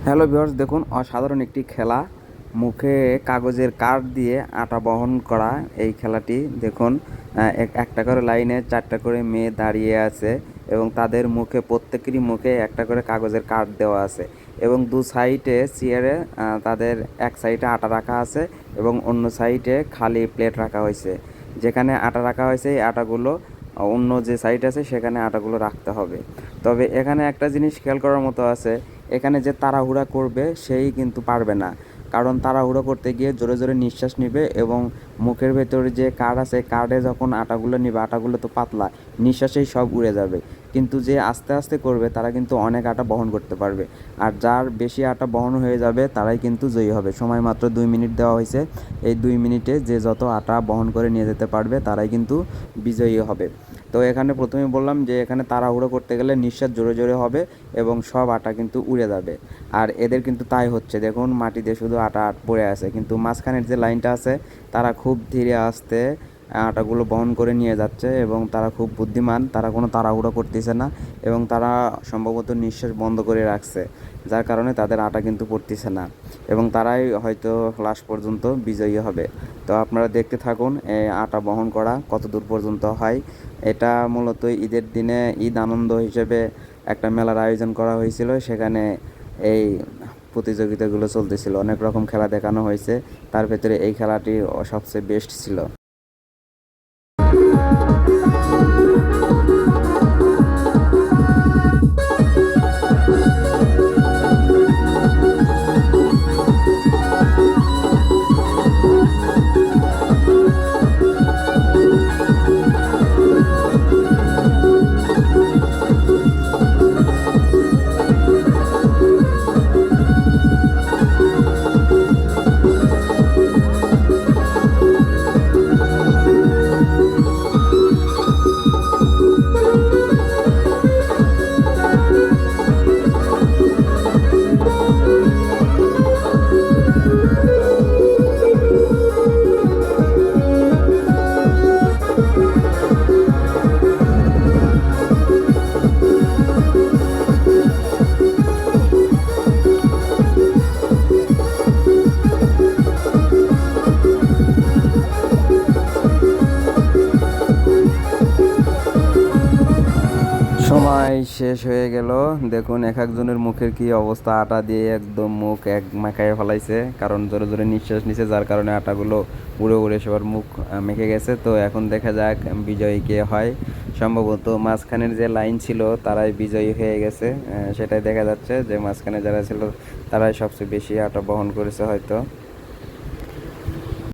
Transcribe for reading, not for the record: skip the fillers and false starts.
Hello viewers, দেখুন অসাধারণ একটি খেলা। মুখে কাগজের কার্ড দিয়ে আটা বহন করা এই খেলাটি দেখুন। একটা করে লাইনে 4টা করে মেয়ে দাঁড়িয়ে আছে এবং তাদের মুখে প্রত্যেকেরই মুখে একটা করে কাগজের কার্ড দেওয়া আছে এবং দু সাইডে চেয়ারে তাদের এক সাইডে আটা রাখা আছে এবং অন্য সাইডে খালি প্লেট রাখা হয়েছে। যেখানে আটা রাখা হয়েছে এই আটাগুলো অন্য যে সাইড আছে সেখানে আটাগুলো রাখতে হবে। তবে এখানে একটা জিনিস খেয়াল করার মতো আছে, এখানে যে তাড়াহুড়া করবে সেই কিন্তু পারবে না, কারণ তাড়াহুড়ো করতে গিয়ে জোরে জোরে নিঃশ্বাস নেবে এবং মুখের ভেতরে যে কার্ড আছে কার্ডে যখন আটাগুলো নেবে আটাগুলো তো পাতলা, নিঃশ্বাসেই সব উড়ে যাবে। কিন্তু যে আস্তে আস্তে করবে তারা কিন্তু অনেক আটা বহন করতে পারবে, আর যার বেশি আটা বহন হয়ে যাবে তারাই কিন্তু জয়ী হবে। সময় মাত্র 2 মিনিট দেওয়া হয়েছে, এই 2 মিনিটে যে যত আটা বহন করে নিয়ে যেতে পারবে তারাই কিন্তু বিজয়ী হবে। তো এখানে প্রথমে বললাম যে এখানে তাড়াহুড়ো করতে গেলে নিঃশ্বাস জোরে জোরে হবে এবং সব আটা কিন্তু উড়ে যাবে। আর এদের কিন্তু তাই হচ্ছে, দেখুন মাটিতে শুধু আটা পড়ে আছে, কিন্তু মাঝখানের যে লাইনটা আছে তারা খুব ধীরে আস্তে আটাগুলো বহন করে নিয়ে যাচ্ছে এবং তারা খুব বুদ্ধিমান, তারা কোনো তাড়াহুড়ো করতেছে না এবং তারা সম্ভবত নিঃশ্বাস বন্ধ করে রাখছে, যার কারণে তাদের আটা কিন্তু পড়তেছে না এবং তারাই হয়তো লাস্ট পর্যন্ত বিজয়ী হবে। তো আপনারা দেখতে থাকুন এই আটা বহন করা কত দূর পর্যন্ত হয়। এটা মূলত ঈদের দিনে ঈদ আনন্দ হিসেবে একটা মেলার আয়োজন করা হয়েছিল, সেখানে এই প্রতিযোগিতাগুলো চলতেছিল, অনেক রকম খেলা দেখানো হয়েছে, তার ভেতরে এই খেলাটি সবচেয়ে বেস্ট ছিল। সময় শেষ হয়ে গেল, দেখুন এক একজনের মুখের কি অবস্থা, আটা দিয়ে একদম মুখ এক মাখায় ফেলাইছে, কারণ জোরে জোরে নিঃশ্বাস নিছে, যার কারণে আটাগুলো উড়ে উড়ে সবার মুখ মেখে গেছে। তো এখন দেখা যাক বিজয়ী কে হয়। সম্ভবত মাঝখানের যে লাইন ছিল তারাই বিজয়ী হয়ে গেছে, সেটাই দেখা যাচ্ছে যে মাঝখানে যারা ছিল তারাই সবচেয়ে বেশি আটা বহন করেছে হয়তো।